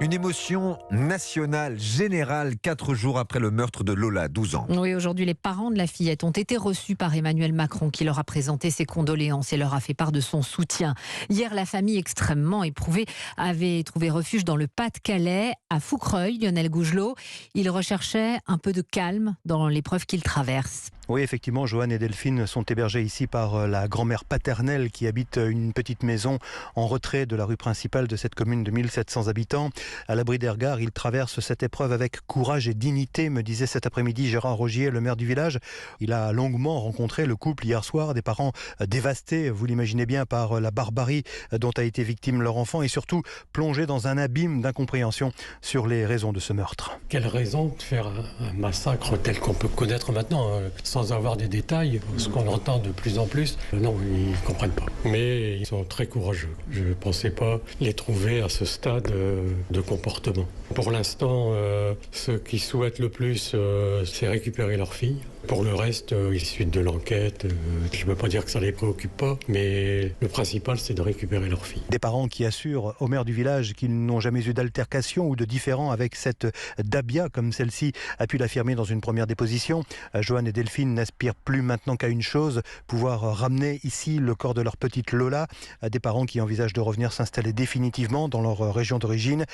Une émotion nationale, générale, 4 jours après le meurtre de Lola, 12 ans. Oui, aujourd'hui, les parents de la fillette ont été reçus par Emmanuel Macron qui leur a présenté ses condoléances et leur a fait part de son soutien. Hier, la famille extrêmement éprouvée avait trouvé refuge dans le Pas-de-Calais, à Foucreuil, Lionel Gougelot. Il recherchait un peu de calme dans l'épreuve qu'il traverse. Oui, effectivement, Joanne et Delphine sont hébergés ici par la grand-mère paternelle qui habite une petite maison en retrait de la rue principale de cette commune de 1700 habitants. À l'abri des regards, ils traversent cette épreuve avec courage et dignité, me disait cet après-midi Gérard Rogier, le maire du village. Il a longuement rencontré le couple hier soir, des parents dévastés, vous l'imaginez bien, par la barbarie dont a été victime leur enfant et surtout plongés dans un abîme d'incompréhension sur les raisons de ce meurtre. Quelle raison de faire un massacre tel qu'on peut connaître maintenant, sans avoir des détails, ce qu'on entend de plus en plus? Non, ils ne comprennent pas. Mais ils sont très courageux. Je ne pensais pas les trouver à ce stade de comportement. Pour l'instant, ce qu'ils souhaitent le plus, c'est récupérer leur fille. Pour le reste, suite de l'enquête, je ne peux pas dire que ça ne les préoccupe pas, mais le principal, c'est de récupérer leur fille. Des parents qui assurent au maire du village qu'ils n'ont jamais eu d'altercation ou de différend avec cette Dabia, comme celle-ci a pu l'affirmer dans une première déposition. Joanne et Delphine n'aspirent plus maintenant qu'à une chose, pouvoir ramener ici le corps de leur petite Lola. Des parents qui envisagent de revenir s'installer définitivement dans leur région d'origine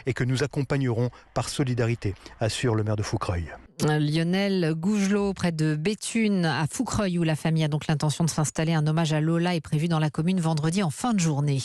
et que nous accompagnerons par solidarité, assure le maire de Foucreuil. Lionel Gougelot, près de Béthune, à Foucreuil, où la famille a donc l'intention de s'installer. Un hommage à Lola est prévu dans la commune vendredi en fin de journée.